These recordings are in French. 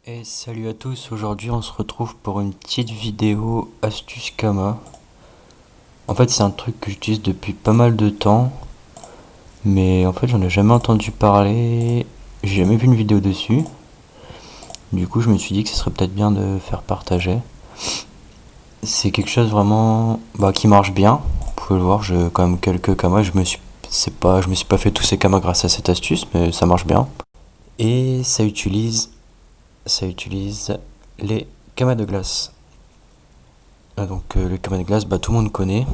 Et salut à tous, aujourd'hui on se retrouve pour une petite vidéo astuce Kama. En fait c'est un truc que j'utilise depuis pas mal de temps, mais en fait j'en ai jamais entendu parler, j'ai jamais vu une vidéo dessus. Du coup je me suis dit que ce serait peut-être bien de faire partager. C'est quelque chose vraiment qui marche bien, vous pouvez le voir, j'ai quand même quelques Kama, je me suis pas fait tous ces Kama grâce à cette astuce, mais ça marche bien. Et ça utilise les Kamas de glace. Les camas de glace, tout le monde connaît.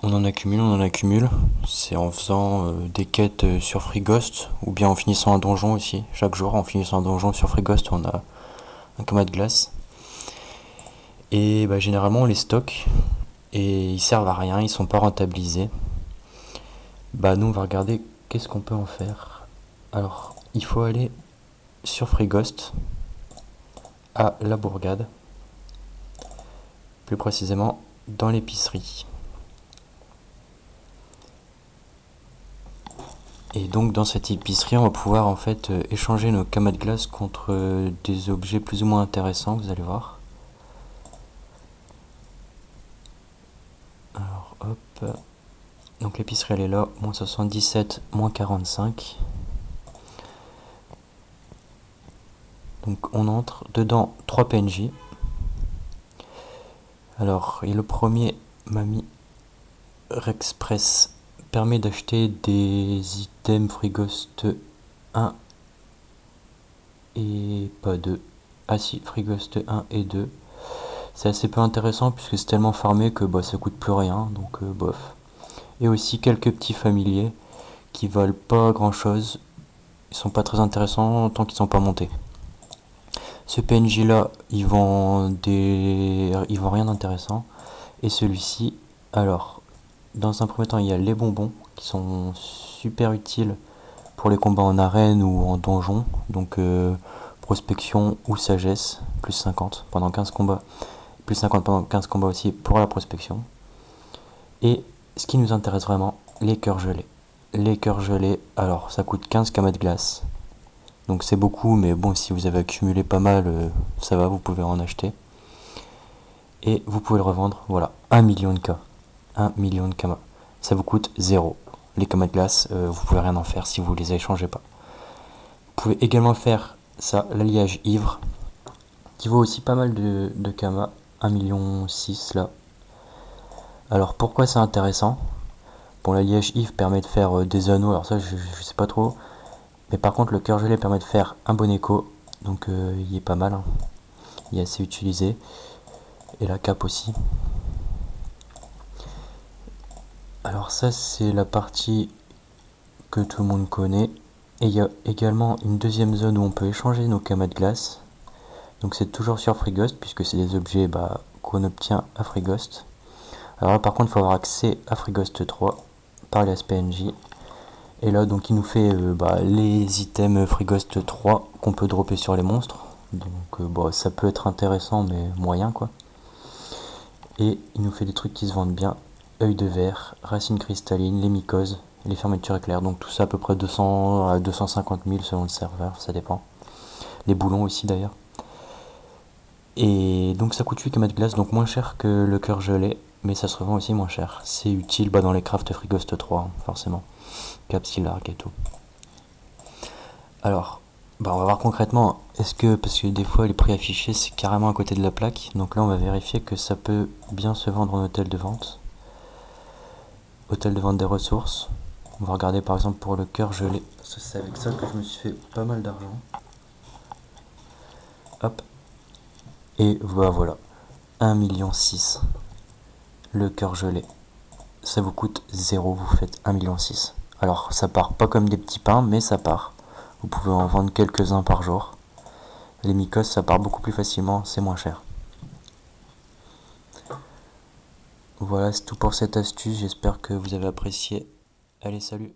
On en accumule. C'est en faisant des quêtes sur Freeghost ou bien en finissant un donjon aussi. Chaque jour, en finissant un donjon sur Freeghost, on a un camas de glace. Et généralement, on les stocke et ils servent à rien, ils sont pas rentabilisés. Nous, on va regarder qu'est-ce qu'on peut en faire. Alors, il faut aller sur Freeghost à la bourgade, plus précisément dans l'épicerie. Et donc dans cette épicerie, on va pouvoir en fait échanger nos camas de glace contre des objets plus ou moins intéressants, vous allez voir. Alors hop, donc l'épicerie elle est là, moins 77, moins 45. Donc on entre dedans 3 PNJ. Alors, et le premier, Mamie Rexpress, permet d'acheter des items Freeghost 1 et pas 2. Ah si, Freeghost 1 et 2. C'est assez peu intéressant puisque c'est tellement farmé que ça coûte plus rien, donc bof. Et aussi quelques petits familiers qui valent pas grand chose. Ils sont pas très intéressants tant qu'ils sont pas montés. Ce PNJ là, il vend rien d'intéressant. Et celui-ci, alors, dans un premier temps, il y a les bonbons qui sont super utiles pour les combats en arène ou en donjon. Donc prospection ou sagesse, plus 50 pendant 15 combats. Plus 50 pendant 15 combats aussi pour la prospection. Et ce qui nous intéresse vraiment, les cœurs gelés. Les cœurs gelés, alors ça coûte 15 camas de glace. Donc c'est beaucoup, mais bon, si vous avez accumulé pas mal, ça va, vous pouvez en acheter. Et vous pouvez le revendre, voilà, 1 million de K. 1 million de kamas. Ça vous coûte 0. Les camas de glace, vous pouvez rien en faire si vous les échangez pas. Vous pouvez également faire ça, l'alliage ivre, qui vaut aussi pas mal de kamas, 1,6 million là. Alors pourquoi c'est intéressant? Bon, l'alliage if permet de faire des anneaux, alors ça je sais pas trop. Mais par contre, le cœur gelé permet de faire un bon écho, donc il est pas mal, hein. Il est assez utilisé. Et la cape aussi. Alors ça, c'est la partie que tout le monde connaît. Et il y a également une deuxième zone où on peut échanger nos camas de glace. Donc c'est toujours sur Freeghost, puisque c'est des objets qu'on obtient à Freeghost. Alors là, par contre, il faut avoir accès à Freeghost 3 par les PNJ. Et là, donc, il nous fait les items Freeghost 3 qu'on peut dropper sur les monstres. Donc, ça peut être intéressant, mais moyen, quoi. Et il nous fait des trucs qui se vendent bien. Œil de verre, racine cristalline, les mycoses, les fermetures éclairs. Donc, tout ça à peu près 200 à 250 000 selon le serveur, ça dépend. Les boulons aussi, d'ailleurs. Et donc, ça coûte 8 km de glace, donc moins cher que le cœur gelé. Mais ça se revend aussi moins cher. C'est utile dans les crafts Freeghost 3, hein, forcément. Capsilark et tout. Alors, on va voir concrètement, parce que des fois les prix affichés c'est carrément à côté de la plaque, donc là on va vérifier que ça peut bien se vendre en hôtel de vente des ressources. On va regarder par exemple pour le cœur gelé, parce que c'est avec ça que je me suis fait pas mal d'argent. Hop, et voilà, 1,6 million. Le cœur gelé, ça vous coûte 0, vous faites 1,6 million. Alors ça part pas comme des petits pains, mais ça part. Vous pouvez en vendre quelques-uns par jour. Les mycoses, ça part beaucoup plus facilement, c'est moins cher. Voilà, c'est tout pour cette astuce, j'espère que vous avez apprécié. Allez, salut!